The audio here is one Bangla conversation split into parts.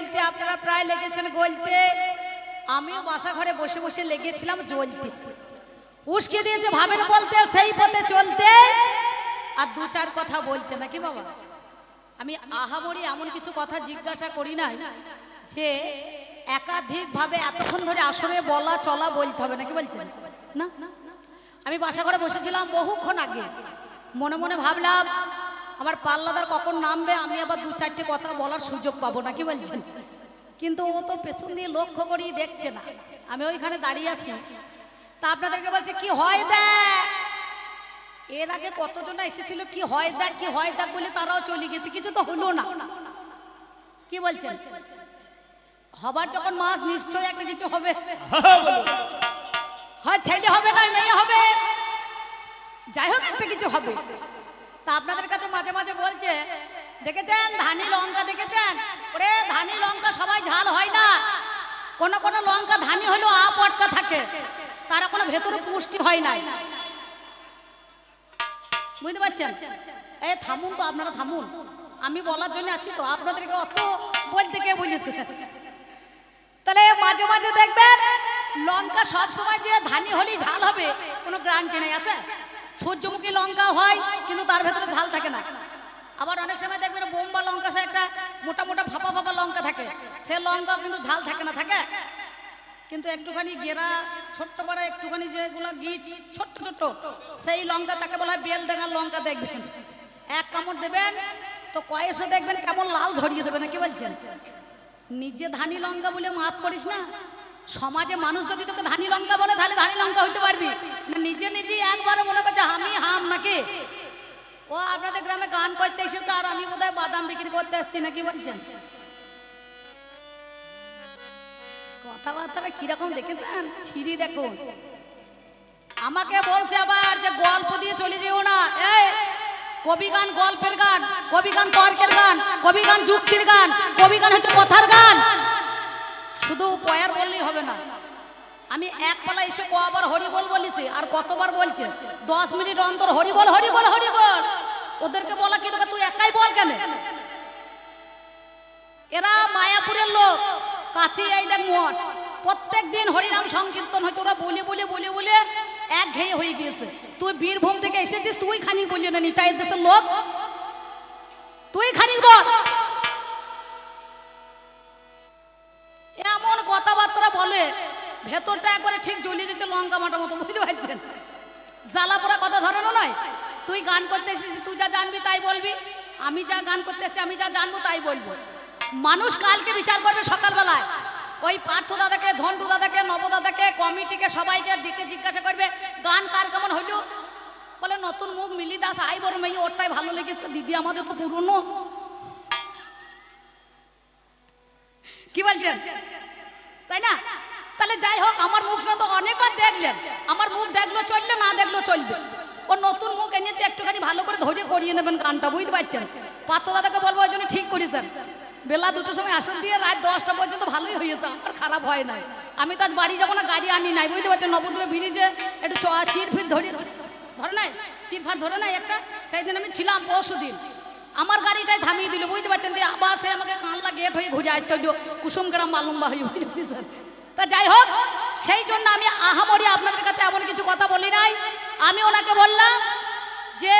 জ্বলতে, আপনারা প্রায় লেগেছেন গলতে, আমিও বাসা ঘরে বসে বসে লেগেছিলাম জ্বলতে। উস্কে দিয়েছে ভাবের বলতে, সেই পথে চলতে, আর দু চার কথা বলতে, নাকি বাবা? আমি আহামরি এমন কিছু কথা জিজ্ঞাসা করি নাই যে একাধিক ভাবে এতক্ষণ ধরে আসরে বলা চলা বলতে হবে, নাকি বলছেন? না, আমি বাসা ঘরে বসেছিলাম বহুক্ষণ আগে, মনে মনে ভাবলাম আমার পাল্লাদার কখন নামবে, আমি আবার দু চারটে কথা বলার সুযোগ পাবো, নাকি বলছেন? কিন্তু ও তো পেছন দিয়ে লক্ষ্য করি দেখছে না, আমি ওইখানে দাঁড়িয়ে আছি। তা আপনাদেরকে বলছে কি হয় দেখ, এর আগে কতজন এসেছিল কি হয় দেখ কি হয় দেখ বলে, তারাও চলে গেছে, কিছু তো হলো না। কি বলছেন? হবার যখন মাস নিশ্চয় একটা কিছু হবে, হয় ছেলে হবে না মেয়ে হবে, যাই হোক একটা কিছু হবে। তা আপনাদের কাছে মাঝে মাঝে বলছে, দেখেছেন ধানি লঙ্কা দেখেছেন? ওরে ধানি লঙ্কা সবাই ঝাল হয় না, কোন কোন লঙ্কা ধানি হলেও আপটকা থাকে, তারা কোনো ভেতরে পুষ্টি হয় না। বুঝতে পারছেন? এই থামুন তো, আপনারা থামুন, আমি বলার জন্য আছি তো, আপনাদেরকে অত বলতে কে বলেছে? তাহলে মাঝে মাঝে দেখবেন লঙ্কা সব সময় যে ধানি হলেই ঝাল হবে কোনো গ্যারান্টি নেই, আছে? সূর্যমুখী লঙ্কা হয় কিন্তু তার ভেতরে ঝাল থাকে না। আবার অনেক সময় দেখবেন বোম্বা লঙ্কা, সে একটা মোটা মোটা ফাঁপা ফাঁপা লঙ্কা থাকে, সে লঙ্কাও কিন্তু ঝাল থাকে না, থাকে কিন্তু একটুখানি গেরা ছোট্ট বড় একটুখানি যেগুলো গিট ছোট্ট ছোট্ট, সেই লঙ্কা তাকে বলা হয় বেল ডাঙার লঙ্কা। দেখবেন এক কামড় দেবেন তো কয়েসে দেখবেন কেমন লাল ঝরিয়ে দেবে, নাকি বলছেন? নিজে ধানি লঙ্কা বলে মাফ করিস না, সমাজে মানুষ যদি তোকে ধানি লঙ্কা বলে তাহলে ধানি লঙ্কা হইতে পারবি না, নিজে নিজে একবারে মনে করছে আমি হাম, নাকি? ও আপনাদের গ্রামে গান করতে এসেছে আর আমি বোধহয় বাদাম বিক্রি করতে আসছি, নাকি বলছেন? কথাবার্তা কিরকম দেখেছেন? ছিড়ি দেখুন। আমাকে বলছে আবার যে গল্প দিয়ে চলে যেও না, এই কবি গান গল্পের গান, কবি গান তর্কের গান, কবি গান যুক্তির গান, কবি গান হচ্ছে কথার গান, শুধু পয়ার বললেই হবে না। আমি এক পালা এসে কবার হরিবল বলেছি, আর কতবার বলছে 10 মিনিট অন্তর হরিবল হরিবল হরিবল। ওদেরকে বলা কি তোকে, তুই একাই বল কেন? এরা মায়াপুরের লোক, কাছে এই দেখ মঠ, প্রত্যেক দিন হরিনাম সংকীর্তন হচ্ছে, ওরা বলে বলে বলে বলে এক ঘেয়ে হয়ে গিয়েছে। তুই বীরভূম থেকে এসেছিস, তুই খানিক বলি না নিতাই দেশের লোক, তুই খানিক বল। এমন কথাবার্তা বলে ভেতরটা একবারে ঠিক জ্বলিয়ে যাচ্ছে লঙ্কা মাটা মতো, বুঝতে পারছেন? জ্বালা পোড়া কথা ধরানো নয়। তুই গান করতে এসেছিস, তুই যা জানবি তাই বলবি, আমি যা গান করতে এসেছি আমি যা জানবো তাই বলবো। মানুষ কালকে বিচার করবে সকালবেলায়, ওই পার্থ দাদাকে, ঝন্টু দাদাকে, নব দাদাকে, কমিটিকে সবাইকে ডেকে জিজ্ঞাসা করবে গান কার কেমন হইল। বলে নতুন মুখ মিলি দাস, আই বড় মেয়ে, ওরটাই ভালো লেগেছে, দিদি আমাদের তো পুরনো। কি বলছেন? তাই না? তাহলে যাই হোক, আমার মুখটা তো অনেকবার দেখলেন, আমার মুখ দেখলো চললে, না দেখলো চলবে। ও নতুন মুখ এনেছে, একটুখানি ভালো করে ধরে করিয়ে নেবেন গানটা, বুঝতে পারছেন? পার্থ দাদাকে বলবো ওই জন্য ঠিক করেছেন, বেলা 2টোর সময় আসন দিয়ে রাত 10টা পর্যন্ত ভালোই হয়েছে, আমার খারাপ হয় নাই। আমি তো আজ বাড়ি যাবো না, গাড়ি আনি নাই, বুঝতে পারছেন? নবদ্বীপে ব্রিজে একটু চির ফির ধরে নাই, চিরফার ধরে নাই একটা, সেই দিন আমি ছিলাম পরশু দিন, আমার গাড়িটাই থামিয়ে দিল, বুঝতে পারছেন? দিয়ে আবার সে আমাকে কানলা গেট হয়ে ঘুরে আসতে হইল, কুসুমগ্রাম মালুম্বা হয়ে, বুঝতে পেরেছেন? তা যাই হোক, সেই জন্য আমি আহামরি আপনাদের কাছে এমন কিছু কথা বলি নাই। আমি ওনাকে বললাম যে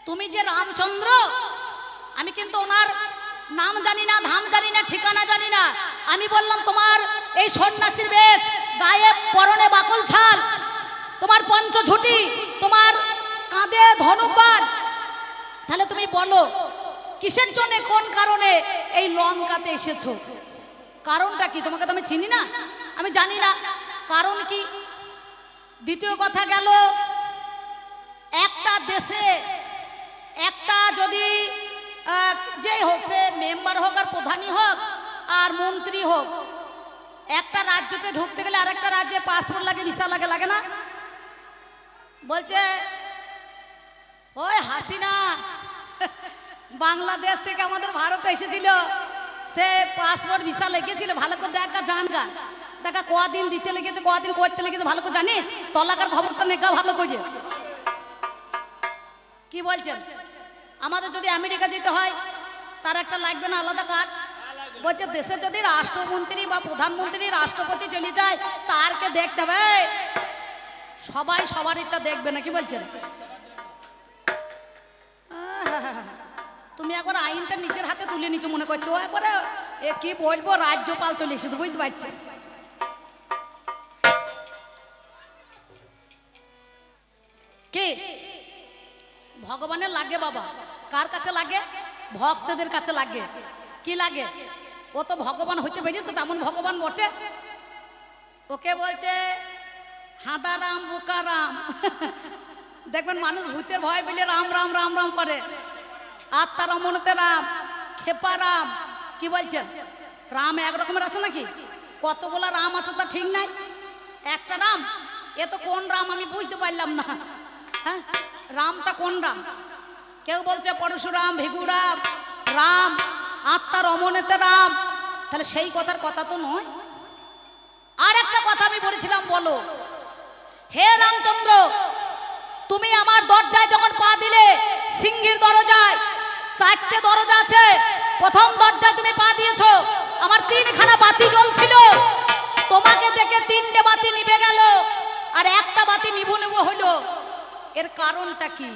তুমি যে রামচন্দ্র, আমি কিন্তু ওনার নাম জানি না, ধাম জানি না, ঠিকানা জানি না। আমি বললাম তোমার এই সন্ন্যাসীর বেশ, গায়ে পরনে বাকল ছাল, তোমার পঞ্চঝুটি, তোমার কাঁধে ধনুবাণ, তাহলে তুমি বলো কিসের জন্য, কোন কারণে এই লঙ্কাতে এসেছো? কারণটা কি? তোমাকে তো আমি চিনি না, আমি জানি না কারণ কি। দ্বিতীয় কথা গেল, একটা দেশে একটা যদি যেই হোক, সে মেম্বার হোক আর প্রধানই হোক আর মন্ত্রী হোক, একটা রাজ্যতে ঢুকতে গেলে আরেকটা রাজ্যে পাসপোর্ট লাগে, ভিসা লাগে, লাগে না? বলছে ওই হাসিনা বাংলাদেশ থেকে আমাদের ভারতে এসেছিল, সে পাসপোর্ট ভিসা লেগেছিল, ভালো করে দেখা জানগা, দেখা কদিন দিতে লেগেছে, কদিন করতে লেগেছে, ভালো করে জানিস? তলাকার খবরটা নেগা ভালো করে। কি বলছেন? আমাদের যদি আমেরিকা যেতে হয় তার একটা লাগবে না আলাদা কার্ড? বলছে দেশে যদি রাষ্ট্রমন্ত্রী বা প্রধানমন্ত্রী রাষ্ট্রপতি চলে যায় তার কে দেখতে হবে? সবাই সবারটা দেখবে না, কি বলছেন? তুমি একবার আইনটা নিজের হাতে তুলে নিচ্ছ মনে করছো, ও একবারে এ কি বলবো, রাজ্যপাল চলে এসেছে, বুঝতে পারছি। কি ভগবানের লাগে বাবা? কার কাছে লাগে? ভক্তদের কাছে লাগে। কি লাগে? ও তো ভগবান হইতে পেরেছে, তেমন ভগবান বটে। ওকে বলছে হাঁদারাম বোকারাম। দেখবেন মানুষ ভূতের ভয় পেলে রাম রাম রাম রাম করে। আত্মার অমনতে রাম, খেপা রাম। কি বলছেন? রাম এক রকমের আছে নাকি? কতগুলা রাম আছে তা ঠিক নাই। একটা রাম, এ তো কোন রাম আমি বুঝতে পারলাম না। হ্যাঁ, রামটা কোন রাম? কেউ বলছে পরশুরাম, ভিগুরাম, রাম, আত্মার অমনেতে রাম। তাহলে সেই কথার কথা তো নয়। আর একটা কথা আমি বলেছিলাম, বলো হে রামচন্দ্র, তুমি আমার দরজায় যখন পা দিলে, সিংহের দরজায় 4টে দরজা আছে, প্রথম দরজায় তুমি পা দিয়েছো, আমার 3খানা বাতি জ্বলছিল, তোমাকে দেখে 3টে বাতি নিভে গেল, আর একটা বাতি নিভু নিভু হলো। এর কারণটা কি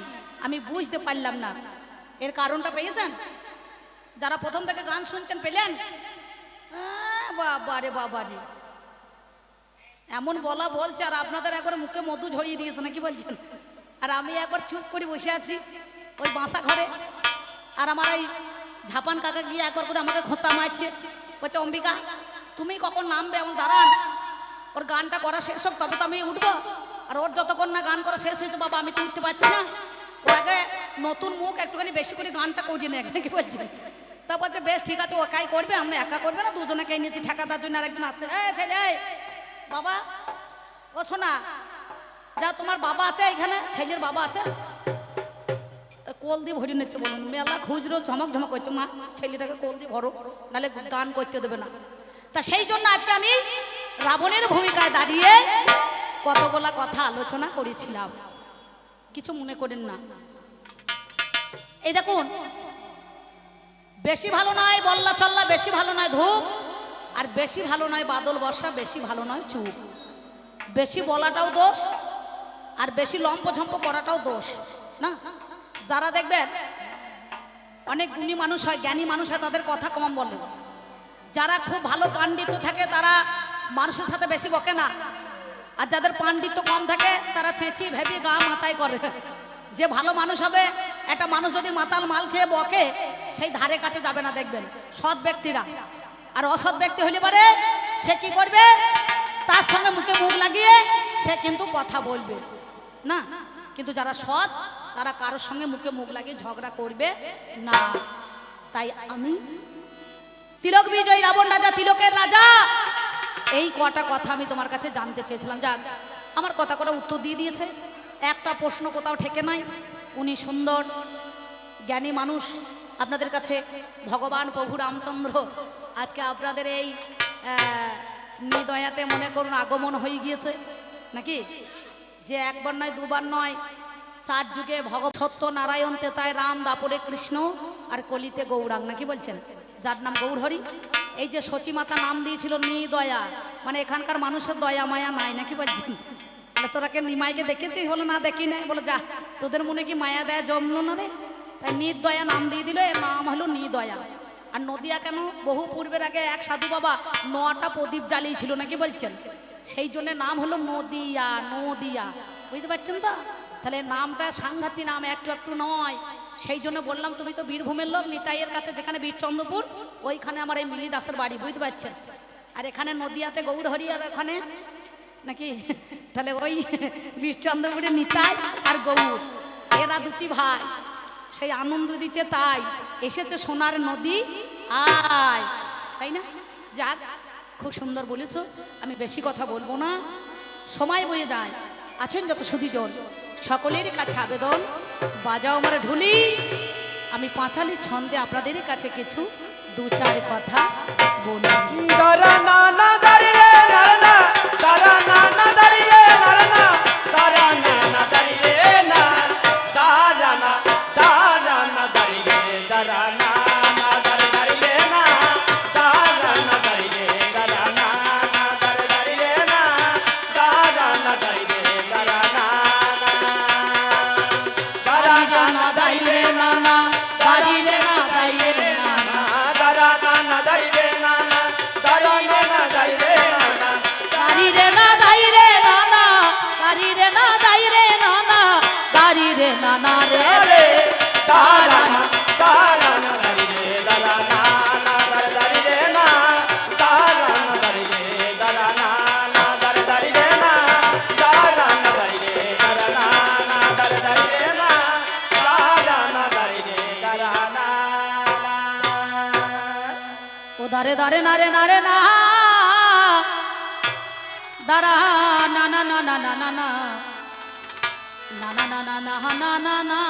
আমি বুঝতে পারলাম না। এর কারণটা পেয়েছেন? যারা প্রথম থেকে গান শুনছেন পেলেন? বাবারে বাবারে, এমন বলা বলছে আর আপনাদের একবার মুখে মধু ঝরিয়ে দিয়েছে না, কি বলছেন? আর আমি একবার চুপ করে বসে আছি ওই বাসা ঘরে, আর আমার এই ঝাপান কাকা গিয়ে একবার করে আমাকে খোঁচা মারছে, বলছে অম্বিকা তুমি কখন নামবে? আমার দাঁড়ান, ওর গানটা করা শেষ হোক তবে তো আমি উঠবো। আর ওর যতক্ষণ না গান করা শেষ হয়েছে বাবা আমি তো উঠতে পারছি না। ও আগে নতুন মুখ, একটুখানি বেশি করে গানটা করিয়ে নেয়, কি বলছে? তা বলছে বেশ ঠিক আছে, ও একাই করবে, আমরা একা করবে না, দুজনেকে নিয়েছি, ঠেকাদার জন্য আরেকজন আছে। ছেলে বাবা, ও শোনা যা, তোমার বাবা আছে এখানে? ছেলের বাবা আছে? কোল দিয়ে ভরি নিতে বলুন, মেলা খুচরো ঝমক ঝমক করছে, মা ছেলেটাকে কোল দিয়ে ভরো, নাহলে গান করতে দেবে না। তা সেই জন্য আজকে আমি রাবণের ভূমিকায় দাঁড়িয়ে কতগুলা কথা আলোচনা করেছিলাম, কিছু মনে করেন না। এই দেখুন, বেশি ভালো নয় বল্লা চল্লা, বেশি ভালো নয় ধূপ, আর বেশি ভালো নয় বাদল বর্ষা, বেশি ভালো নয় চুপ। বেশি বলাটাও দোষ, আর বেশি লম্প ঝম্প করাটাও দোষ না। যারা দেখবেন অনেক গুণী মানুষ হয়, জ্ঞানী মানুষ হয়, তাদের কথা কম বলে। যারা খুব ভালো পাণ্ডিত্য থাকে তারা মানুষের সাথে বেশি বকে না, আর যাদের পাণ্ডিত্য কম থাকে তারা চেঁচি ভেবি গা মাথায় করে। যে ভালো মানুষ হবে, একটা মানুষ যদি মাতাল মাল খেয়ে বকে, সেই ধারে কাছে যাবে না দেখবেন সৎ ব্যক্তিরা। আর অসৎ ব্যক্তি হলে পারে সে কি করবে, তার সঙ্গে মুখে মুখ লাগিয়ে সে কিন্তু কথা বলবে না। কিন্তু যারা সৎ তারা কারোর সঙ্গে মুখে মুখ লাগিয়ে ঝগড়া করবে না। তাই আমি তিলক বিজয় রাবণ রাজা, তিলকের রাজা, এই কটা কথা আমি তোমার কাছে জানতে চেয়েছিলাম। যাক, আমার কথা কটা উত্তর দিয়ে দিয়েছে, একটা প্রশ্ন কোথাও ঠেকে নাই। উনি সুন্দর জ্ঞানী মানুষ, আপনাদের কাছে ভগবান প্রভু রামচন্দ্র আজকে আপনাদের এই নিদয়াতে মনে করুন আগমন হয়ে গিয়েছে নাকি? যে একবার নয় দুবার নয়, 4 যুগে ভগবান সত্য নারায়ণ তেতায় রাম, দাপরে কৃষ্ণ, আর কলিতে গৌরাঙ্গ, নাকি বলছেন? যার নাম গৌরহরি। এই যে সচী মাতা নাম দিয়েছিল নিদয়া, মানে এখানকার মানুষের দয়া মায়া নাই, নাকি বলছেন? তোরাকে নিমাইকে দেখেছিস? বলো না দেখি নাই। বলো যা, তোদের মনে কি মায়া দেয়া জমলো না রে? তাই নিদয়া নাম দিয়ে দিল, এর নাম হলো নিদয়া। আর নদিয়া কেন? বহু পূর্বের আগে এক সাধু বাবা 9টা প্রদীপ জ্বালিয়েছিল, নাকি বলছেন? সেই জন্য নাম হলো নদিয়া। নদিয়া, বুঝতে পারছেন তো? তাহলে নামটা সাংঘাতিক নাম, একটু একটু নয়। সেই জন্য বললাম তুমি তো বীরভূমের লোক, নিতাইয়ের কাছে যেখানে বীরচন্দ্রপুর, ওইখানে আমার এই মিলি দাসের বাড়ি, বুঝতে পারছেন? আর এখানে নদিয়াতে গৌরহরি, আর এখানে নাকি তাহলে ওই বীরচন্দ্রপুরে নিতাই আর গৌর, এরা দুটি ভাই। সেই আনন্দ দিতে তাই এসেছে সোনার নদী আয়, তাই না? যাক, খুব সুন্দর বলেছ। আমি বেশি কথা বলবো না, সময় বয়ে যায়। আছেন যত সুধীজন, সকলের কাছে আবেদন, বাজাও আমার ঢুলি। আমি পাঁচালি ছন্দে আপনাদের কাছে কিছু 2-4 কথা বলি। দারা না না দারি রে নারনা, দারা না না দারি রে নারনা, দারা না না দারি রে না, দারা না দারি রে, দারা না না দারি রে না, দারা রে না না দাঁড়া না না দাঁড়ি রে না না দাড়ি রে না দাড়ি রে না না দাড়ি রে না দাড়ি রে না না দাড়ি রে না না রে রে দাঁড়া না দাঁড়ি রে দাঁড়া না না দাঁড়ি রে না দাঁড়া না দাঁড়ি রে দাঁড়া না না দাঁড়ি রে না দাঁড়া না দাঁড়ি রে দাঁড়া না না দাঁড়ি রে না দাঁড়া না দাঁড়ি রে দাঁড়া না ও দারে দারে না রে না রে না দাঁড়া না না না না না না না না না না না না না না না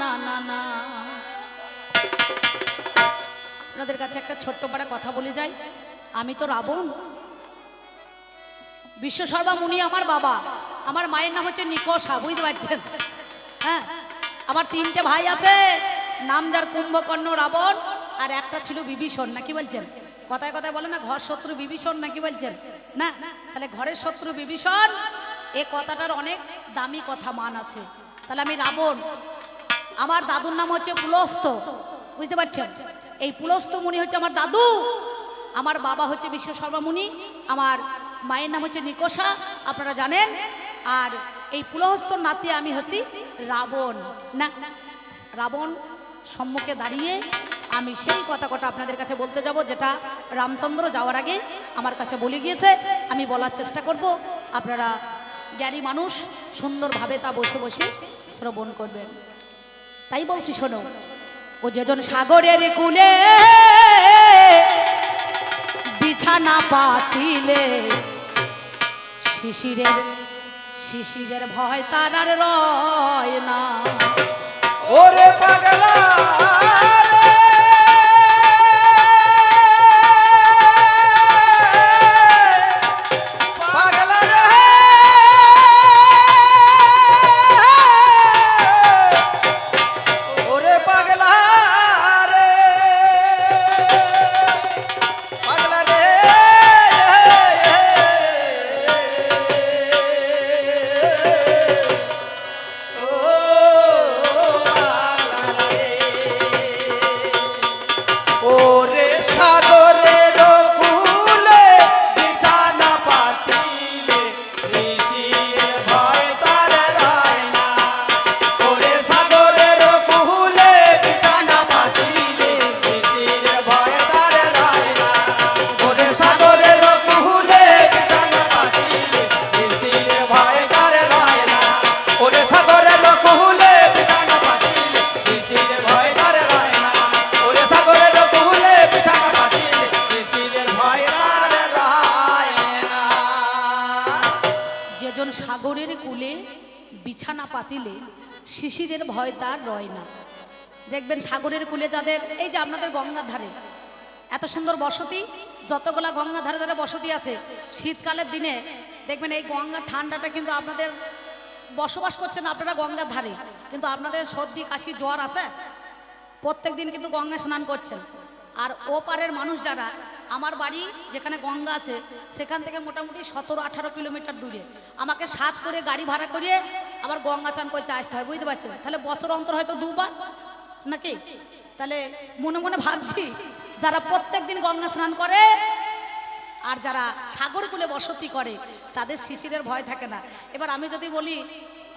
না না না। আপনাদের কাছে একটা ছোট্ট পাড়া কথা বলে যাই। আমি তো রাবণ, বিশ্বসর্বা মুনি আমার বাবা, আমার মায়ের নাম হচ্ছে নিকষা, বুঝতে পারছেন? হ্যাঁ, আমার 3টে ভাই আছে, নাম যার কুম্ভকর্ণ রাবণ, আর একটা ছিল বিভীষণ। নাকি বলছেন? কথায় কথায় বলে না ঘর শত্রু বিভীষণ, নাকি বলছেন? না, তাহলে ঘরের শত্রু বিভীষণ, এ কথাটার অনেক দামি কথা মান আছে। তাহলে আমি রাবণ। আমার দাদুর নাম হচ্ছে পুলস্ত, বুঝতে পারছেন? এই পুলস্ত মুনি হচ্ছে আমার দাদু। আমার বাবা হচ্ছে বিশ্বসর্বা মুনি, আমার মায়ের নাম হচ্ছে নিকষা, আপনারা জানেন। আর এই পুলহস্তর নাতি আমি হচ্ছি রাবণ। না, রাবণ সম্মুখে দাঁড়িয়ে আমি সেই কথা কটা আপনাদের কাছে বলতে যাব, যেটা রামচন্দ্র যাওয়ার আগে আমার কাছে বলে গিয়েছে। আমি বলার চেষ্টা করব, আপনারা জ্ঞানী মানুষ সুন্দরভাবে তা বসে বসে শ্রবণ করবেন। তাই বলছি, শোনো। ও যেজন সাগরের কূলে বিছানা পাতিলে, শিশিরের ভয় তার আর রয় না। ওরে পাগলা রে পাগলা রে ওরে পাগলা রে পাগলা রে ওরে সাগরের কূলে বিছানা পাতিলে, শিশিরের ভয় তার রয় না। ওরে সাগরের কূলে বিছানা পাতিলে, শিশিরের ভয় তার রয় না। ওরে সাগরের কূলে বিছানা পাতিলে, শিশিরের ভয় তার রয় না। ওরে সাগরের কূলে বিছানা পাতিলে, শিশিরের ভয় তার রয় না। ওরে সাগরের কূলে বিছানা পাতিলে, শিশিরের ভয় তার রয় না। যেজন সাগরের কূলে বিছানা পাতিলে, শিশিরের ভয় তার রয় না। দেখবেন সাগরের কূলে যাদের, এই যে আপনাদের গঙ্গার ধারে এত সুন্দর বসতি, যতগুলা গঙ্গার ধারে ধারে বসতি আছে, শীতকালের দিনে দেখবেন এই গঙ্গার ঠান্ডাটা কিন্তু আপনাদের বসবাস করছেন আপনারা গঙ্গার ধারে, কিন্তু আপনাদের সর্দি কাশি জ্বর আছে, প্রত্যেক দিন কিন্তু গঙ্গায় স্নান করছেন। আর ওপারের মানুষ যারা, আমার বাড়ি যেখানে গঙ্গা আছে সেখান থেকে মোটামুটি 17-18 কিলোমিটার দূরে, আমাকে 7 করে গাড়ি ভাড়া করিয়ে আবার গঙ্গা চান করতে আসতে হয়, বুঝতে পারছেন? তাহলে বছর অন্তর হয়তো 2বার নাকি। তাহলে মনে মনে ভাবছি, যারা প্রত্যেক দিন গঙ্গা স্নান করে আর যারা সাগর কূলে বসতি করে, তাদের শিশিরের ভয় থাকে না। এবার আমি যদি বলি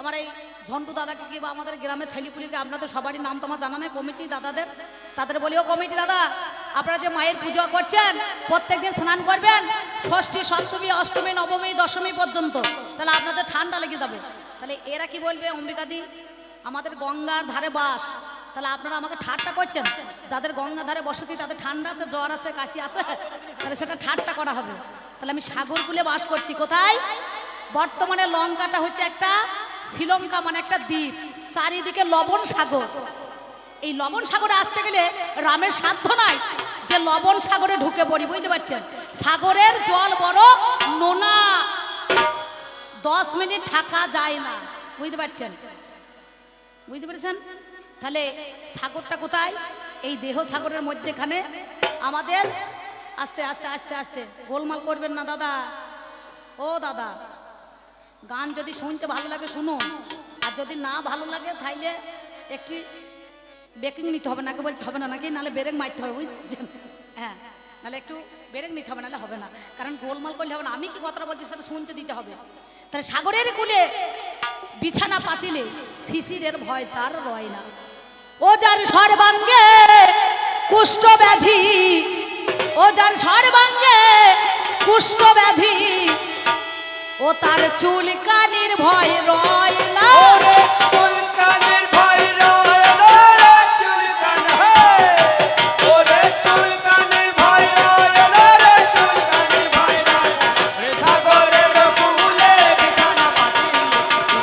আমার এই ঝন্টু দাদাকে কি বা আমাদের গ্রামের ছেলেপুলিকে, আপনাদের সবারই নাম তোমার জানা নেই, কমিটি দাদাদের, তাদের বলি, ও কমিটি দাদা, আপনারা যে মায়ের পুজো করছেন প্রত্যেকদিন স্নান করবেন, ষষ্ঠী, সপ্তমী, অষ্টমী, নবমী, দশমী পর্যন্ত, তাহলে আপনাদের ঠান্ডা লেগে যাবে। তাহলে এরা কি বলবে, অম্বিকাদি আমাদের গঙ্গার ধারে বাস, তাহলে আপনারা আমাকে ঠাট্টা করছেন। যাদের গঙ্গার ধারে বসতি তাদের ঠান্ডা আছে, জ্বর আছে, কাশি আছে, তাহলে সেটা ঠাট্টা করা হবে। তাহলে আমি সাগর কূলে বাস করছি। কোথায়? বর্তমানে লঙ্কাটা হচ্ছে একটা শ্রীলঙ্কা, মানে একটা দ্বীপ, চারিদিকে লবণ সাগর। এই লবণ সাগরে আসতে গেলে রামের সাধ্য নাই যে লবণ সাগরে ঢুকে পড়ি, বুঝতে পারছেন? সাগরের জল বড় নোনা, 10 মিনিট থাকা যায় না, বুঝতে পারছেন? বুঝতে পেরেছেন? তাহলে সাগরটা কোথায়? এই দেহ সাগরের মধ্যেখানে আমাদের। আস্তে আস্তে আস্তে আস্তে, গোলমাল করবেন না দাদা। ও দাদা, গান যদি শুনতে ভালো লাগে শুনুন, আর যদি না ভালো লাগে তাইলে একটি বেকিং নিতে হবে, নাকি বলছে হবে না নাকি, নাহলে ব্রেক মারতে হবে, বুঝছেন? হ্যাঁ, নাহলে একটু ব্রেক নিতে হবে, নাহলে হবে না, কারণ গোলমাল করলে হবে না। আমি কি কথাটা বলছি সেটা শুনতে দিতে হবে। তাহলে সাগরের কূলে বিছানা পাতিলে শিশিরের ভয় তার রয় না। ও যার সর্বাঙ্গে কুষ্ঠ ব্যাধি, ও যার সর্বাঙ্গে কুষ্ঠ ব্যাধি, ও তার চুলকানির ভয় রয় না। ওরে চুলকানির ভয় রয় না রে চুলকান হে, ওরে চুলকানির ভয় রয় না রে চুলকানির ভয় রয় না। রে সাগরের কূলে বিছানা পাতিলে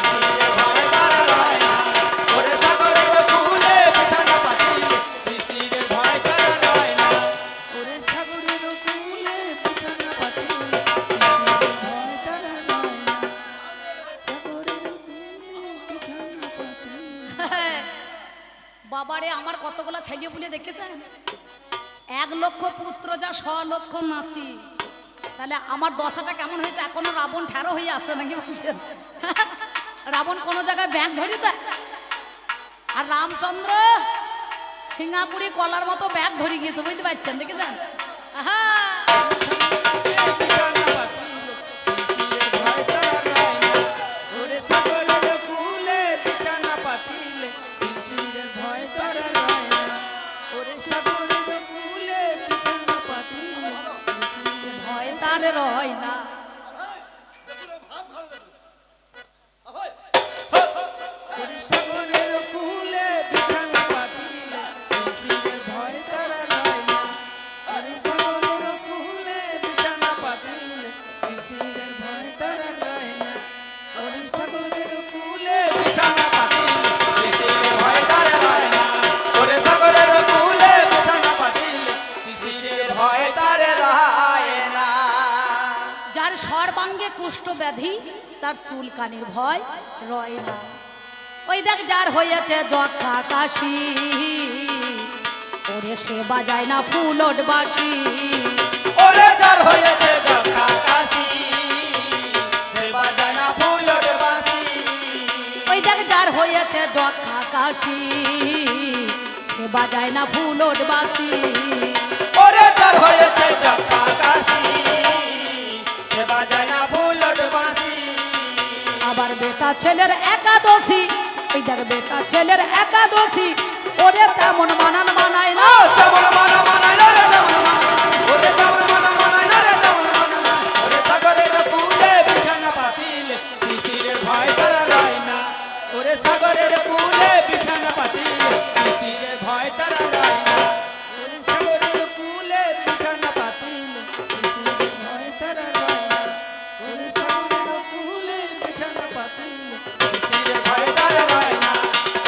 শিশিরের ভয় তার রয় না। ওরে সাগরের কূলে বিছানা পাতিলে শিশিরের ভয় তার রয় না। ওরে সাগরের কূলে বিছানা পাতিলে শিশিরের ভয় তার রয় না। বাবারে আমার কতগুলো ছেলে বলে দেখেছেন, 1 লক্ষ পুত্র যা 100 লক্ষ নাতি, তাহলে আমার দশাটা কেমন হয়েছে? এখনো রাবণ ঠেরো হয়ে আছে নাকি বলছেন? রাবণ কোনো জায়গায় ব্যাগ ধরেছে, আর রামচন্দ্র সিঙ্গাপুরি কলার মতো ব্যাগ ধরে গিয়েছে, বুঝতে পারছেন? দেখেছেন? আহা, ভয় তার রয় না। যার সর্বাঙ্গে কুষ্ঠ ব্যাধি, তার চুলকানির ভয় রয় না। ওই দেখ যার হয়েছে যক্ষা কাশি, ওরে সে বাজায় না ফুলট বাসি। ওরে যার হয়েছে যক্ষা কাশি, সে বাজায় না ফুলট বাঁশি। ওই দেখ যার হয়েছে যক্ষা কাশি, সে বাজায় না ফুলট বাসি। ওরে যার হয়েছে যক্ষা কাশি, সে বাজায় না ফুলট বাঁশি। আবার বেটা ছেলের একাদশী, ওই দেখ বেটা ছেলের একাদশী, ওরে তেমন মানান মানায় না। তেমন মানা মানায় না রে তেমন মানা, ওরে তেমন মানা মানায় না রে তেমন মানা না। ওরে সাগরের কূলে বিছানা পাতিলে শিশিরের ভয় তারা রয় না। ওরে সাগরের কূলে বিছানা পাতিলে শিশিরের ভয় তারা রয় না। ওরে সাগরের কূলে বিছানা পাতিলে শিশিরের ভয় তারা রয় না। ওরে সাগরের কূলে বিছানা পাতিলে শিশিরের ভয় তারা রয় না।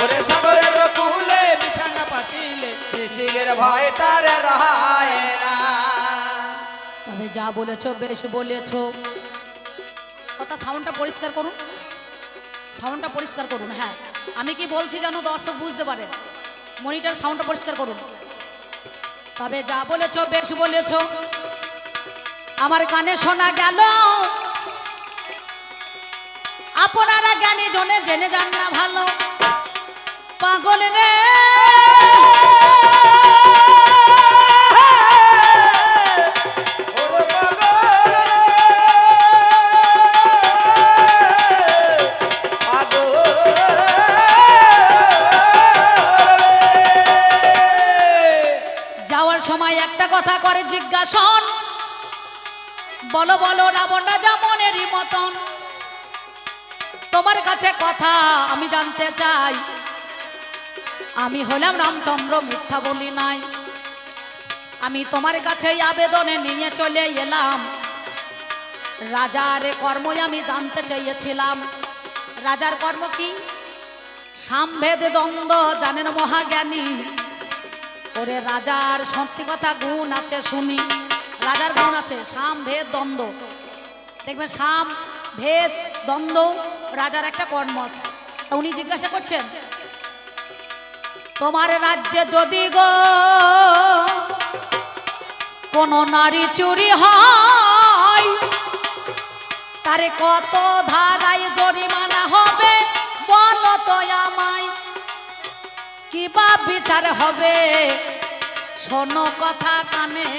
ওরে সাগরের কূলে বিছানা পাতিলে শিশিরের ভয় তার রয় না। তবে যা বলেছো বেশ বলেছো। কথা সাউন্ডটা পরিষ্কার করুন, সাউন্ডটা পরিষ্কার করুন। হ্যাঁ, আমি কি বলছি যেন দর্শক বুঝতে পারে, মনিটর সাউন্ডটা পরিষ্কার করুন। তবে যা বলেছো বেশ বলেছো, আমার কানে শোনা গেল। আপনারা জ্ঞানী জনে জেনে যান না ভালো, পাগল রে ওরে পাগল রে পাগল রে। যাওয়ার সময় একটা কথা করে জিজ্ঞাসন, বলো বলো রাবণ রাজা মনেরই মতন। তোমার কাছে কথা আমি জানতে চাই, আমি হলাম রামচন্দ্র, মিথ্যা বলি নাই। আমি তোমার কাছে আবেদনে নিয়ে চলে এলাম, রাজার কর্ম আমি জানতে চেয়েছিলাম। রাজার কর্ম কি? সামভেদ দ্বন্দ্ব জানেন মহাজ্ঞানী। ওরে রাজার সত্যি কথা গুণ আছে শুনি, রাজার গুণ আছে সামভেদ দ্বন্দ্ব। দেখবেন সাম ভেদ দ্বন্দ্ব রাজার একটা কর্ম আছে। তা উনি জিজ্ঞাসা করছেন, তোমার রাজ্যে যদি গো কোন নারী চুরি হয়, তারে কত ধারায় জরিমানা হবে বলো তো আমায়, কিবা বিচার হবে শোনো কথা কানে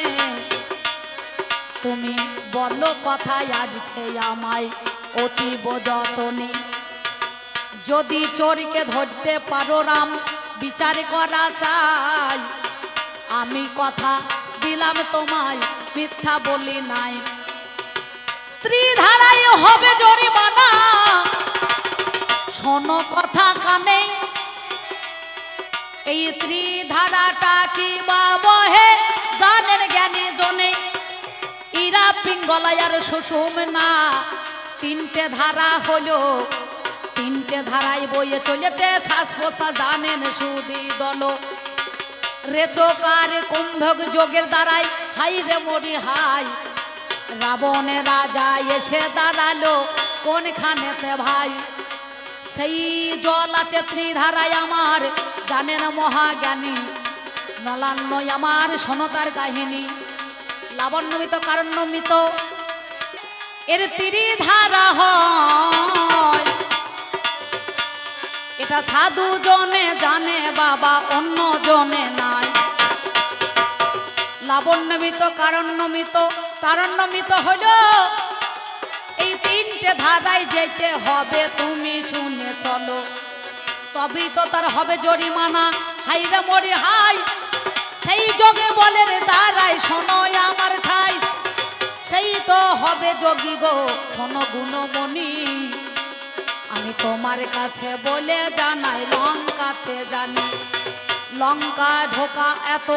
তুমি বলো কথায় আজকে আমায় অতীব যতনে, যদি চোরকে ধরতে পারো রাম বিচার করা চাই, আমি কথা দিলাম তোমায় মিথ্যা বলি নাই, ত্রিধারায় হবে জরিমানা, শোনো কথা কানে, এই ত্রিধারাটা কি বা বহে জানেন জ্ঞানী জনে, ইরা পিঙ্গলায় আর সুষুম না, তিনটে ধারা হলো, তিনটে ধারায় বইয়ে চলেছে শ্বাস প্রশ্বাস জানেন সুদি দল, রেচকার কুম্ভক যোগের দ্বারাই হাই রে মরি হাই, রাবণের রাজা এসে দাঁড়ালো কোনখানেতে ভাই, সেই জল আছে ত্রিধারায় আমার জানেন মহাজ্ঞানী, নলান্ন আমার শোনতার কাহিনী, লাবণ্যমিত কারণ্যমিত এর ত্রিধারা হয়, এটা সাধু জনে জানে বাবা অন্য জনে নাই, লাবণ্যমিত কারণ্যমিত তারণ্যমিত হলো, এই তিনটে ধারায় যেতে হবে তুমি শুনে চলো, তবেই তো তার হবে জরিমানা, হাইরা মরি হাই, সেই যোগে বলে রে দাঁড়াই শোনো আমার ঠাই, সেই তো হবে যোগী গো শোনো গুণমণি, আমি তোমার কাছে বলে জানাই লঙ্কাতে জানি, লঙ্কা ঢোকা এত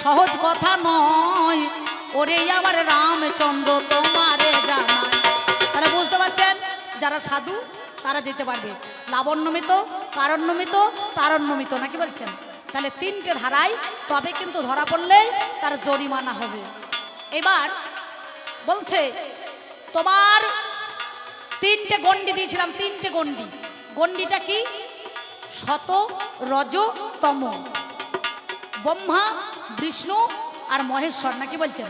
সহজ কথা নয়, ওরে আমার রামচন্দ্র তোমারে জানাই, তারা বুঝতে পারছেন যারা সাধু তারা যেতে পারবে, লাবণ্যমিত কারণ্যমিত তারণ্যমিত নাকি বলছেন, তাহলে তিনটে ধারায় তবে কিন্তু ধরা পড়লেই তার জরিমানা হবে। এবার বলছে তোমার তিনটে গণ্ডি দিয়েছিলাম, তিনটে গণ্ডি, গণ্ডিটা কি শত রজ তম, ব্রহ্মা বিষ্ণু আর মহেশ্বর নাকি বলছেন,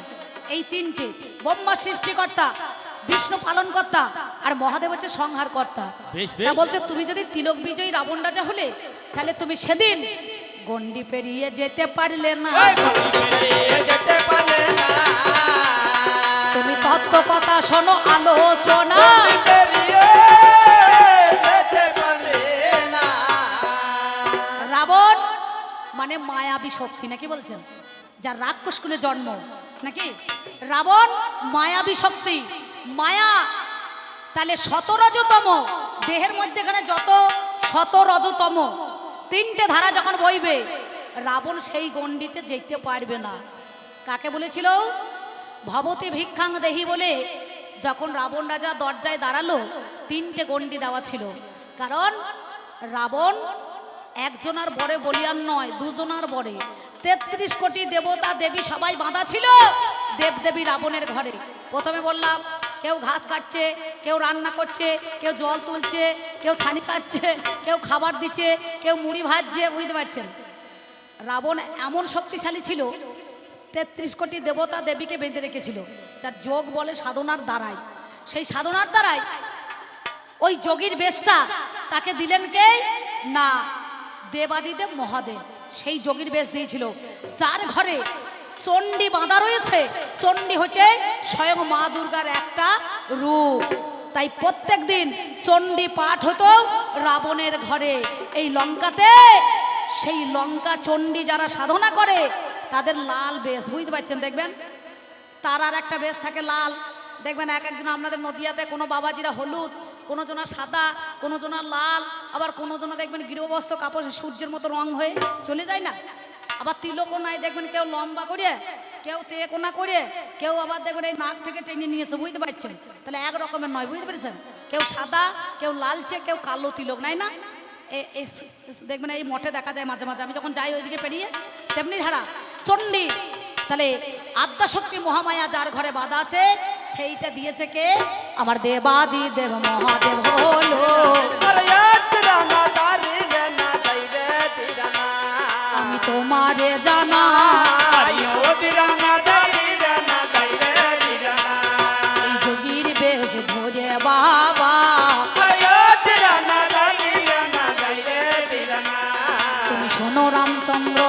এই তিনটে, ব্রহ্মা সৃষ্টিকর্তা, বিষ্ণু পালনকর্তা আর মহাদেব হচ্ছে সংহারকর্তা, তা বলছে তুমি যদি তিলক বিজয়ী রাবণ রাজা হলে তাহলে তুমি সেদিন গণ্ডি পেরিয়ে যেতে পারলে না, তুমি তত্ত্ব কথা শোনো আলোচনা, রাবণ মানে মায়াবী শক্তি নাকি বলছেন, যার রাক্ষস কুলে জন্ম নাকি, রাবণ মায়াবী শক্তি, মায়া, তাহলে শতরজতম দেহের মধ্যেখানে যত শতরজতম তিনটে ধারা যখন বইবে রাবণ সেই গণ্ডিতে যেতে পারবে না। কাকে বলেছিল ভবতী ভিক্ষাং দেহি বলে, যখন রাবণ রাজা দরজায় দাঁড়ালো তিনটে গণ্ডি দেওয়া ছিল, কারণ রাবণ একজনার বরে বলিয়ান নয়, দুজনার বরে ৩৩ কোটি দেবতা দেবী সবাই বাঁধা ছিল দেবদেবী রাবণের ঘরে। প্রথমে বললাম কেউ ঘাস কাটছে, কেউ রান্না করছে, কেউ জল তুলছে, কেউ ছানি কাটছে, কেউ খাবার দিচ্ছে, কেউ মুড়ি ভাজছে, বুঝতে পারছেন। রাবণ এমন শক্তিশালী ছিল ৩৩ কোটি দেবতা দেবীকে বেঁধে রেখেছিল, যার যোগ বলে সাধনার দ্বারাই, সেই সাধনার দ্বারাই ওই যোগীর বেশটা তাকে দিলেন কে না দেবাদিদেব মহাদেব, সেই যোগীর বেশ দিয়েছিল, যার ঘরে চণ্ডী বাঁধা রয়েছে। চণ্ডী হচ্ছে স্বয়ং মা দুর্গার একটা রূপ, তাই প্রত্যেক দিন চণ্ডী পাঠ হতো রাবণের ঘরে এই লঙ্কাতে। সেই লঙ্কা চণ্ডী যারা সাধনা করে তাদের লাল বেশ, বুঝতে পারছেন, দেখবেন তারার একটা বেশ থাকে লাল, দেখবেন এক একজন আপনাদের নদিয়াতে কোনো বাবাজিরা হলুদ, কোনো জনা সাদা, কোনো জনা লাল, আবার কোনো জনা দেখবেন গৃহবস্ত্র কাপড় সূর্যের মতো রং হয়ে চলে যায় না। আবার তিলকও নাই, দেখবেন কেউ লম্বা করে, কেউ তেকোনা করে, কেউ আবার দেখবেন এই নাক থেকে টেনে নিয়েছে, বুঝতে পারছেন। তাহলে এক রকমের নয়, বুঝতে পেরেছেন, কেউ সাদা, কেউ লালচে, কেউ কালো তিলক নাই না। দেখবেন এই মঠে দেখা যায় মাঝে মাঝে, আমি যখন যাই ওইদিকে পেরিয়ে, তেমনি ধারা চণ্ডী। তাহলে আদ্যাশক্তি মহামায়া যার ঘরে বাঁধা আছে সেইটা দিয়েছে কে, আমার দেবাদি দেব মহাদেব হলো। আমি তোমারে জানা এই যোগীর বেশ ধরে বাবা, তুমি শোনো রামচন্দ্র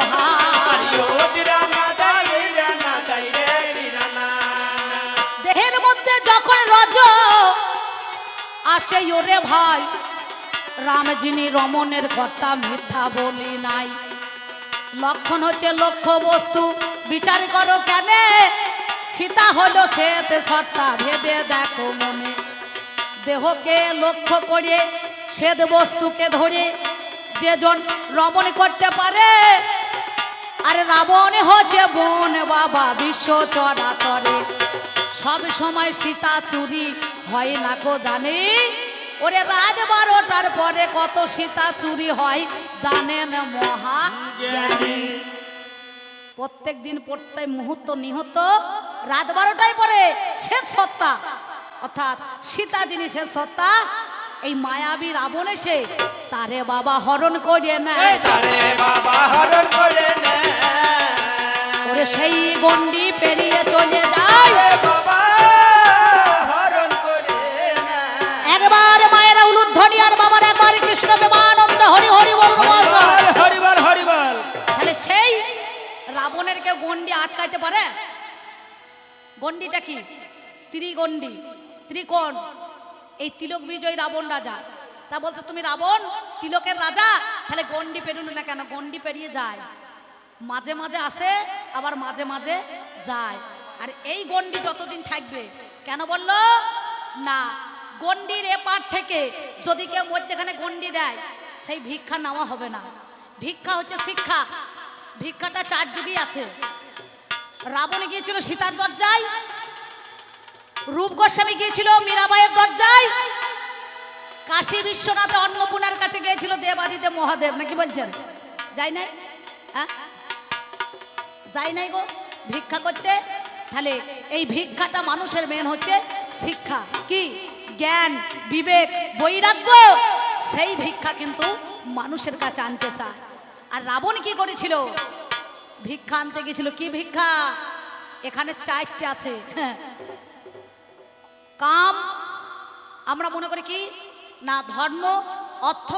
আসে ওরে ভাই রাম যিনি রমণের কথা মিথ্যা বলি নাই। লক্ষণ হচ্ছে লক্ষ্য বস্তু বিচার করো কেন, সীতা হলো শ্বেত সত্তা ভেবে দেখো মনে। দেহকে লক্ষ্য করে শ্বেত বস্তুকে ধরে যেজন রমণ করতে পারে, আরে রাবণ হচ্ছে বন বাবা বিশ্ব চরাচরে। সব সময় সীতা চুরি হয় না কো জানে, ওরে রাত 12টার পরে কত সীতা চুরি হয় জানেন মহা জ্ঞানী। প্রত্যেক দিন প্রত্যেক মুহূর্ত নিহত রাত 12টায় পরে শেষ সত্তা অর্থাৎ সীতা যিনি শেষ সত্তা, এই মায়াবী রাবণ এসে তারে বাবা হরণ করে নেয়, তারে বাবা হরণ করে নেয়। ওরে সেই গন্ডি পেরিয়ে চলে যায়, বাবা হরণ করে নেয়। একবার মায়ের উলুধ্বনি আর বাবার একবার কৃষ্ণ প্রেমানন্দ হরি হরি বল হরিবল হরিবল। তাহলে সেই রাবণের কেউ গন্ডি আটকাইতে পারে? গন্ডিটা কি? ত্রিগন্ডি, ত্রিকোণ। এই তিলক বিজয় রাবণ রাজা। তা বলছো তুমি রাবণ তিলকের রাজা, তাহলে গন্ডি পেরুন না কেন? গন্ডি পেরিয়ে যায়, মাঝে মাঝে আসে আবার মাঝে মাঝে যায়। আর এই গন্ডি যতদিন থাকবে, কেন বললো না, গন্ডির এপার থেকে যদি কেউ মধ্যেখানে গন্ডি দেয় সেই ভিক্ষা নেওয়া হবে না। ভিক্ষা হচ্ছে শিক্ষা, ভিক্ষাটা 4 যুগই আছে। রাবণ গিয়েছিল সীতার দরজায়, রূপ গোস্বামী গিয়েছিল মীরাবাইয়ের দরজায়, কাশী বিশ্বনাথে অন্নপূর্ণার কাছে গিয়েছিল দেবাদিদেব মহাদেব, নাকি বলছেন? যাই নাই? হ্যাঁ যাই নাই গো ভিক্ষা করতে। তাহলে এই ভিক্ষাটা মানুষের মেন হচ্ছে শিক্ষা, কি জ্ঞান বিবেক বৈরাগ্য, সেই ভিক্ষা কিন্তু মানুষের কাছে আনতে চায়। আর রাবণ কি করেছিল? ভিক্ষা আনতে গেছিল। কি ভিক্ষা? এখানে 4টে আছে। কাম, আমরা মনে করি কি না ধর্ম অর্থ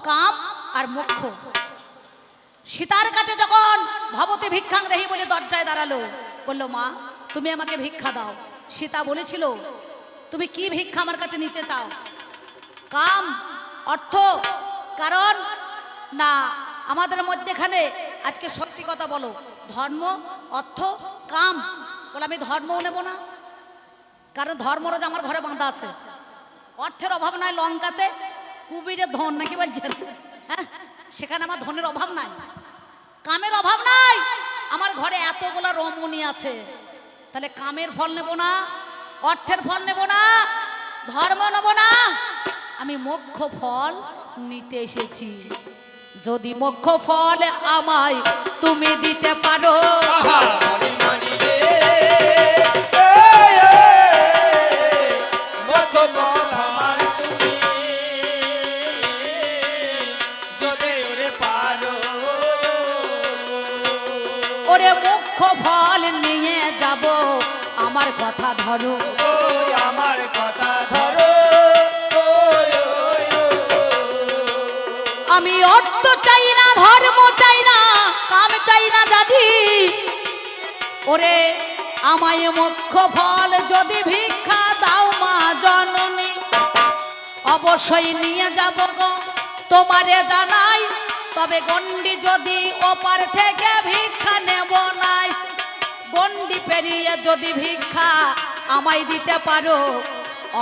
কাম আর মোক্ষ। সীতার কাছে যখন ভবতে ভিক্ষাং দেহি বলে দরজায় দাঁড়ালো, বললো মা তুমি আমাকে ভিক্ষা দাও। সীতা বলেছিল তুমি কি ভিক্ষা আমার কাছে নিতে চাও? কাম অর্থ, কারণ না আমাদের মধ্যেখানে আজকে সত্যি কথা বলো, ধর্ম অর্থ কাম। বলে আমি ধর্মও নেব না, কারণ ধর্মরাজ আমার ঘরে বাঁধা আছে। অর্থের অভাব নাই, লঙ্কাতে কুবিরের ধন, নাকি বলছেন? হ্যাঁ সেখানে আমার ধনের অভাব নাই, কামের অভাব নাই, আমার ঘরে এতগুলা রমণী আছে। তাহলে কামের ফল নেব না, অর্থের ফল নেব না, ধর্ম নেব না, আমি মোক্ষ ফল নিতে এসেছি। যদি মোক্ষ ফল আমায় তুমি দিতে পারো, ওরে মোক্ষ ফল নিয়ে যাব, আমার কথা ধরো, আমার কথা ধরো। আমি অর্থ চাই না, ধর্ম চাই না, কাম চাই না জানি, ওরে আমায় মোক্ষ ফল যদি ভিক্ষা দাও মা জননী, অবশ্যই নিয়ে যাব গো তোমারে জানাই। তবে গন্ডি যদি ওপার থেকে ভিক্ষা নেব নাই, গন্ডি পেরিয়ে যদি ভিক্ষা আমায় দিতে পারো,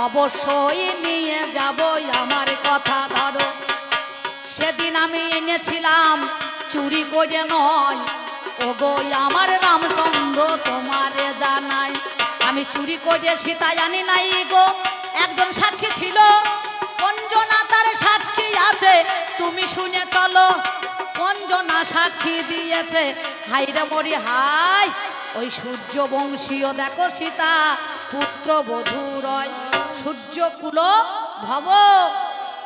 অবশ্যই নিয়ে যাব, আমার কথা ধরো। সেদিন আমি এনেছিলাম চুরি করে নয়, ও গো আমার রামচন্দ্র তোমারে জানাই, আমি চুরি করে সীতায় আনি নাই গো। একজন সাক্ষী ছিল, অঞ্জনা তার সাক্ষী আছে, তুমি শুনে চলো। অঞ্জনা সাক্ষী দিয়েছে, হাই রে মরি হাই, ওই সূর্যবংশীয় দেখো সীতা পুত্র বধূ রয়, সূর্য কুল ভব,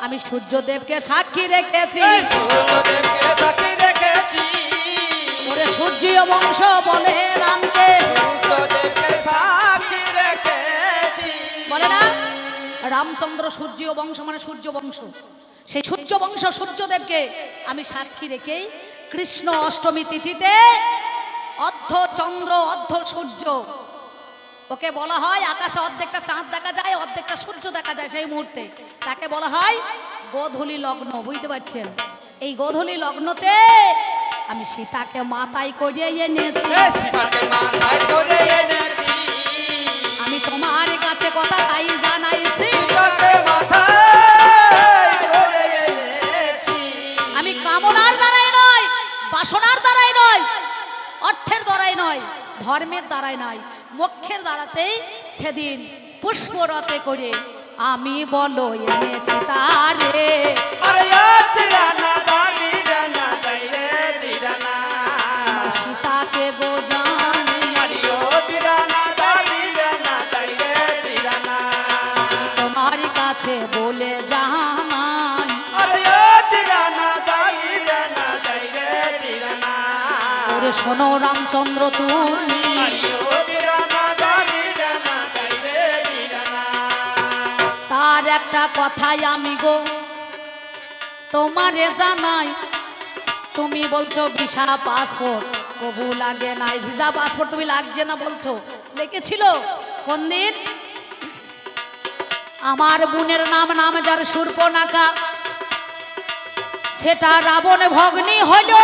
আমি সূর্যদেবকে সাক্ষী রেখেছি, সূর্যদেবকে সাক্ষী রেখেছি। ওরে সূর্যীয় বংশ বলে রামকে, সূর্যদেবকে সাক্ষী রেখেছি। বলে না রামচন্দ্র সূর্যীয় বংশ মানে সূর্য বংশ, সেই সূর্য বংশ সূর্যদেবকে আমি সাক্ষী রেখেই কৃষ্ণ অষ্টমী তিথিতে অর্ধ চন্দ্র অর্ধ সূর্য ওকে বলা হয় আকাশে অর্ধেকটা চাঁদ দেখা যায় অর্ধেকটা সূর্য দেখা যায় সেই মুহূর্তে, তাকে বলা হয় গোধূলি লগ্ন, বুঝতে পারছেন? এই গোধূলি লগ্নতে আমি সীতাকে মাথায় করিয়ে এনেছি। সীতাকে মাথায় করে এনেছি, আমি তোমার কাছে কথা তাই জানাইছি। সীতাকে মাথায় করে এনেছি। আমি কামনার দ্বারাই নয়, বাসনার দ্বারাই নয়, অর্থের দ্বারাই নয়, ধর্মের দ্বারাই নয়, মোক্ষের দ্বারাতেই সেদিন পুষ্পরথে করে আমি বলো এনেছি তারে। আরে তিরানা দানি রানা দাইরে তিরানা, সীতাকে গো জানি আরিও তিরানা দানি রানা দাইরে তিরানা, তোমার কাছে বলে জানাই। আরে তিরানা দানি রানা দাইরে তিরানা, ওরে শোনো রামচন্দ্র তুমি, আরিও তিরানা দানি রানা দাইরে তিরানা। তার একটা কথাই আমি গো তোমারে জানাই। তুমি বলছো ভিসা পাসপোর্ট কবু লাগে নাই, ভিসা পাসপোর্ট তুমি লাগছে না বলছো, লিখেছিল কোন দিন? আমার বোনের নাম যার শূর্পণখা, সেটা রাবণ ভগ্নী হলো।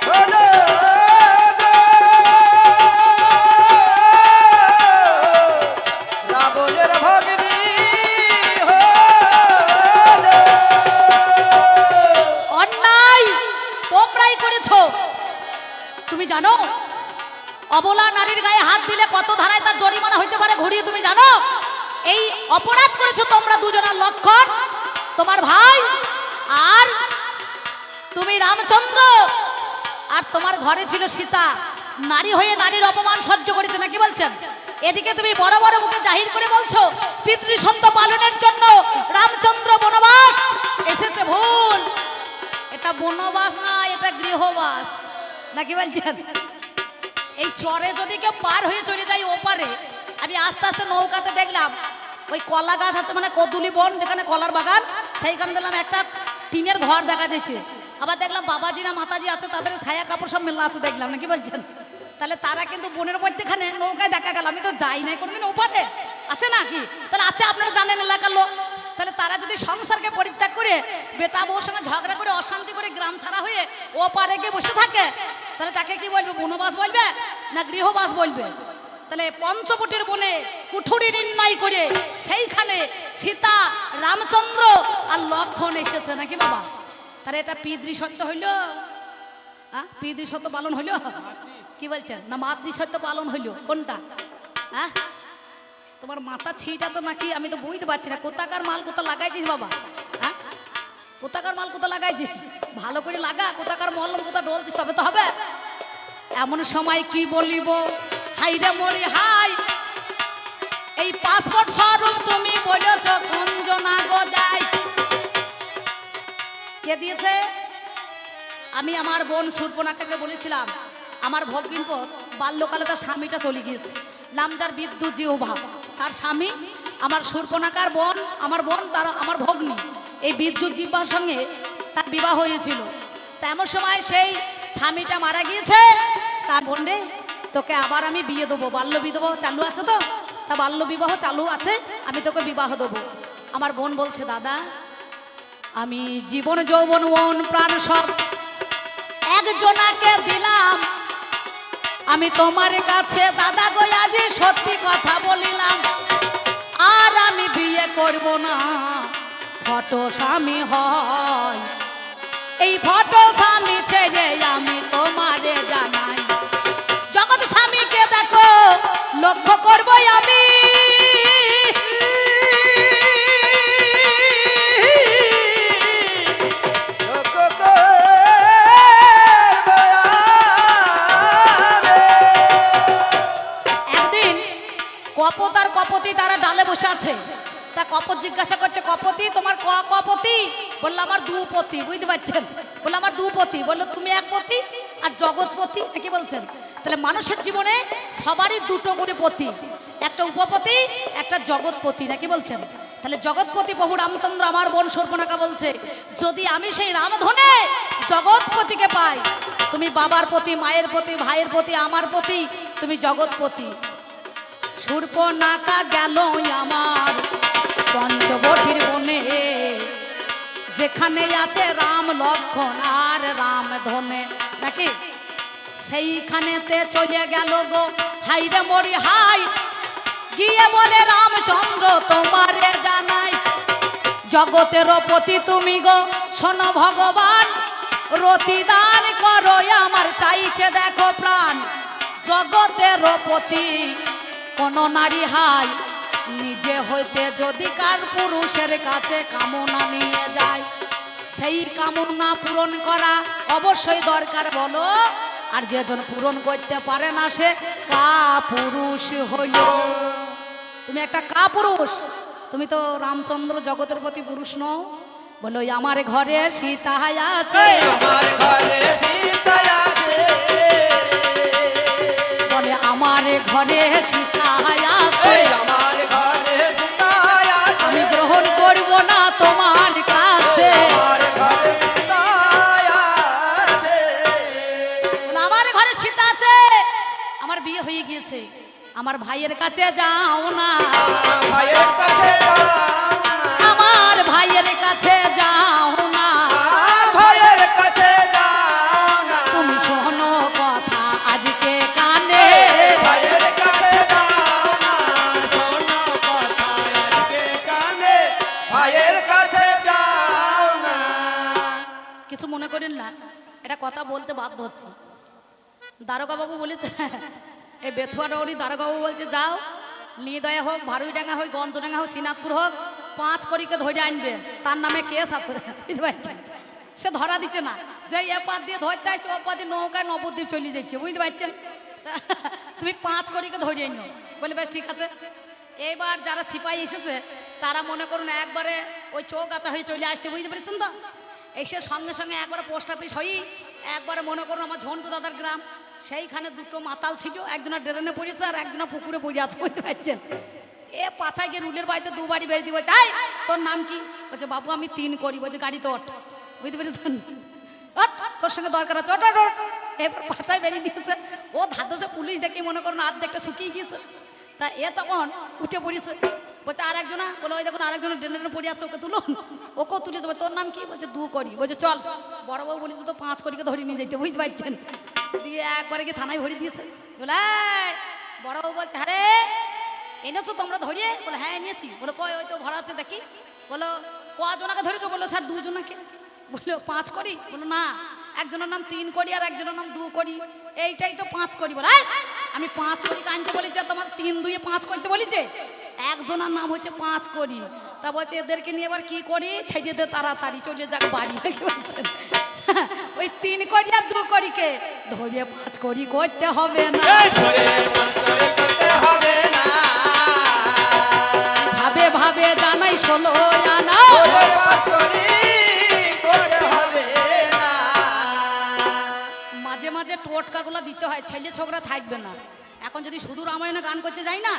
হলো গো রাবণের ভগ্নী হলো। অন্যায় তোমরাই করেছো। তুমি জানো অবলা নারীর গায়ে হাত দিলে কত ধারায় তার জরিমানা হইতে পারে ঘুরিয়ে তুমি জানো? এই অপরাধ করেছো তোমরা দুজনের, লক্ষণ তোমার ভাই আর তুমি রামচন্দ্র, আর তোমার ঘরে ছিল সীতা। নারী হয়ে নারীর অপমান সহ্য করেছে নাকি বলছেন? এদিকে তুমি বড় বড় মুখে জাহির করে বলছো পিতৃসত্য পালনের জন্য রামচন্দ্র বনবাস এসেছে। ভুল, এটা বনবাস না, এটা গৃহবাস নাকি বলছেন? এই চরে যদি কেউ পার হয়ে চলে যায় ওপারে, আমি আস্তে আস্তে নৌকাতে দেখলাম ওই কলা গাছ আছে, মানে কদুলি বন যেখানে কলার বাগান, সেইখানে দেখলাম একটা টিনের ঘর দেখা যাচ্ছে। আবার দেখলাম বাবাজি না মাতাজি আছে, তাদের ছায়া কাপড় সব মেলা আছে দেখলাম নাকি বলছেন? তাহলে তারা কিন্তু বনের মধ্যেখানে নৌকায় দেখা গেল। আমি তো যাই নাই কোনোদিন ওপারে, আছে নাকি? তাহলে আছে, আপনারা জানেন এলাকার লোক। তাহলে তারা যদি সংসারকে পরিত্যাগ করে বেটা বউর সঙ্গে ঝগড়া করে অশান্তি করে গ্রাম ছাড়া হয়ে ও পারে গিয়ে বসে থাকে, তাহলে তাকে কি বলবে? বনবাস বলবে না গৃহবাস বলবে? তাহলে পঞ্চবটির বনে কুঠুরি নির্ণয় করে সেইখানে সীতা, রামচন্দ্র আর লক্ষণ এসেছে নাকি বাবা? তাহলে এটা পিতৃসত্য হইল, হ্যাঁ? পিতৃসত্য পালন হইল কি বলছেন? না মাতৃসত্য পালন হইল? কোনটা? হ্যাঁ, তোমার মাথা ছিট আছে নাকি আমি তো বুঝতে পারছি না। কোথাকার মাল কোথা লাগাইছিস বাবা? হ্যাঁ, কোথাকার মাল কোথা লাগাইছিস? ভালো করে লাগা। কোথাকার মলম কোথা ডলছিস তবে তো হবে। এমন সময় কি বলিব, হাই রে মরি হাই, এই পাসপোর্ট স্বরূপ তুমি বলেছ কঞ্জনা গোদাই। কে দিয়েছে? আমি আমার বোন শূর্পণখাকে বলেছিলাম আমার ভগ্নিপদ বাল্যকালে তার স্বামীটা চলে গিয়েছে, নাম যার বিদ্যুৎ জিহ্বা। তার স্বামী আমার শূর্পণখার বোন, আমার বোন তার আমার ভগ্নী, এই বিদ্যুৎ জিহ্বার সঙ্গে তার বিবাহ হয়েছিল। তেমন সময় সেই স্বামীটা মারা গিয়েছে। তার বোন রে, তোকে আবার আমি বিয়ে দেবো, বাল্য বিবাহ চালু আছে তো, তা বাল্য বিবাহ চালু আছে, আমি তোকে বিবাহ দেবো। আমার বোন বলছে দাদা আমি জীবন যৌবন মন প্রাণ সব একজনাকে দিলাম, আমি তোমার কাছে দাদা গো আজ সত্যি কথা বলিলাম, আর আমি বিয়ে করব না, ফটো স্বামী হয়। এই ফটো স্বামী ছেড়ে আমি তোমারে জানাই, জগৎ স্বামীকে দেখো লক্ষ্য করব আমি। কপত আর কপতি তারা ডালে বসে আছে। তা কপত জিজ্ঞাসা করছে, কপতি তোমার কপতি? বললো আমার দুপতি। বুঝতে পারছেন? বললো আমার দুপতি। বললো তুমি এক পতি আর জগৎপতি নাকি বলছেন? তাহলে মানুষের জীবনে সবারই দুটো করে পতি, একটা উপপতি একটা জগৎপতি নাকি বলছেন? তাহলে জগৎপতি প্রভু রামচন্দ্র আমার বোন শূর্পণখা বলছে, যদি আমি সেই রামধনে জগৎপতিকে পাই, তুমি বাবার প্রতি, মায়ের প্রতি, ভাইয়ের প্রতি, আমার প্রতি তুমি জগৎপতি। শূর্পণখা গেল আমার পঞ্চবটির বনে, যেখানে আছে রাম লক্ষ্মণ আর রাম ধনে, নাকি সেইখানেতে চলে গেল গো হাই রে মরি হাই, গিয়ে বলে রামচন্দ্র তোমারে জানাই, জগতের পতি তুমি গো শোনো ভগবান, রতিদান করো আমার চাইছে দেখো প্রাণ। জগতের পতি কোন নারী হাই, নিজে হইতে যদি কার পুরুষের কাছে কামনা নিয়ে যায়, সেই কামনা পূরণ করা অবশ্যই দরকার বলো। আর যেজন পূরণ করতে পারে না সে কাপুরুষ হইল। তুমি একটা কাপুরুষ, তুমি তো রামচন্দ্র জগতের প্রতি পুরুষ নও। বলো আমার ঘরে সীতা আছে, আমার ঘরে সীতা আছে, বলে আমার ঘরে সীতা আছে, আমার ঘরে সীতা আছে, আমি গ্রহণ করব না তোমার কাছে। আমার ঘরে সীতা আছে, আমার ঘরে সীতা আছে, আমার বিয়ে হয়ে গিয়েছে, আমার ভাইয়ের কাছে যাও না, ভাইয়ের কাছে যাও না, আমার ভাইয়ের কাছে যাও না, ভাইয়ের কাছে যাও না, তুমি শোনো কথা আজকে কানে, ভাইয়ের কাছে যাও না, শোনো কথা আজকে কানে, ভাইয়ের কাছে যাও না। কিছু মনে করেন না, এটা কথা বলতে বাধ্য হচ্ছে। দারোগা বাবু বলেছে, এই বেথুয়া ডৌরি দারোগা বাবু বলছে যাও, নিদয়া হোক, ভারুইডাঙ্গা হোক, গঞ্জডাঙ্গা হোক, শ্রীনাথপুর হোক, 5 কড়িকে ধরে আনবে, তার নামে কেস আছে, বুঝতে পারছেন? সে ধরা দিচ্ছে না, যে এ পাত দিয়ে ধরতে আসছে ও পাত দিয়ে নৌকায় নবদ্বীপ চলে যাচ্ছে, বুঝতে পারছেন? তুমি 5 কড়িকে ধরে আনো, বলে বেশ ঠিক আছে। এইবার যারা সিপাহী এসেছে তারা মনে করুন একবারে ওই চৌকাছা হয়ে চলে আসছে, বুঝতে পেরেছেন তো? এসে সঙ্গে সঙ্গে একবারে পোস্ট অফিস হই, একবারে মনে করুন আমার ঝন্টু দাদার গ্রাম, সেইখানে দুটো মাতাল ছিল, একজনের ড্রেনে পড়েছে আর একজনের পুকুরে পড়ে আছে, বুঝতে পারছেন? এ পাছায় গিয়ে রুলের বাড়িতে 2 বাড়ি বেরিয়ে দিয়ে বলছে, আই তোর নাম কি? বলছে বাবু আমি 3 করি। বলছে গাড়িতে ওঠ, বুঝতে পেরেছেন? ওঠ, তোর সঙ্গে দরকার আছে, ওঠ ওঠ ওঠ। এবার পাছায় বেরিয়ে দিয়েছে, ও ধাদ্দসে পুলিশ দেখে মনে করুন আর্ধেকটা শুকিয়ে গিয়েছে। তা এ তখন উঠে পড়েছে, বলছে আর একজনা, বলে ওই দেখুন আরেকজনের ড্রেনে পড়ে আছে, ওকে তুলুন। ওকেও তুলেছে, তোর নাম কি? বলছে 2 করি। বলছে চল, বড়বাবু বলেছে তো 5 করিকে ধরে নিয়ে যেতে, বুঝতে পারছেন? দিয়ে একবারে গিয়ে থানায় ভরে দিয়েছে। বলে বড়বাবু বলছে হ্যাঁ রে এনেছো তোমরা ধরিয়ে? বলে হ্যাঁ নিয়েছি। বলে কই ওই তো ভরা আছে দেখি। বলো কজনাকে ধরেছো? বললো স্যার 2 জনাকে। বললো 5 করি? বললো না, একজনের নাম 3 করি আর একজনের নাম 2 করি, এইটাই তো 5 করি। বলে আমি 5 করি আনতে বলেছি আর তোমার 3 2 5 করতে বলেছে, একজনের নাম হচ্ছে 5 করি। তা বলছে এদেরকে নিয়ে এবার কি করি, ছেড়ে দে তাড়াতাড়ি চলে যাক বাড়ি, নাকি বলছেন? ওই 3 করি আর 2 করিকে ধরে 5 করি করতে হবে না, করতে হবে না, ভাবে ভাবে জানাই 16 আনা, ওরে 5 করি করতে হবে না। মাঝে মাঝে টোটকাগুলো দিতে হয়, ছেলে ছোকরা থাকবে না। এখন যদি শুধু রামায়ণে গান করতে যাই না,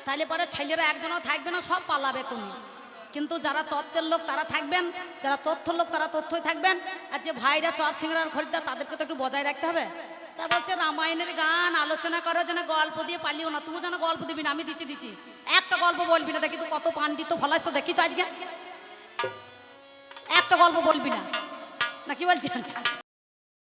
তাহলে পরে ছেলেরা একজনও থাকবে না, সব পালাবে কোন। কিন্তু যারা তত্ত্বের লোক তারা থাকবেন, যারা তথ্যর লোক তারা তথ্যই থাকবেন। আর যে ভাইরা চপ সিংড়ার খরিদ্দার তাদেরকে তো একটু বজায় রাখতে হবে। তা বলছে রামায়ণের গান আলোচনা করো, যেন গল্প দিয়ে পালিও না। তুই যেন গল্প দিবি না, আমি দিচ্ছি, একটা গল্প বলবি না। দেখি তুই কত পাণ্ডিত ফলাস তো দেখি তো আজকে, একটা গল্প বলবি না, না কি বলছেন?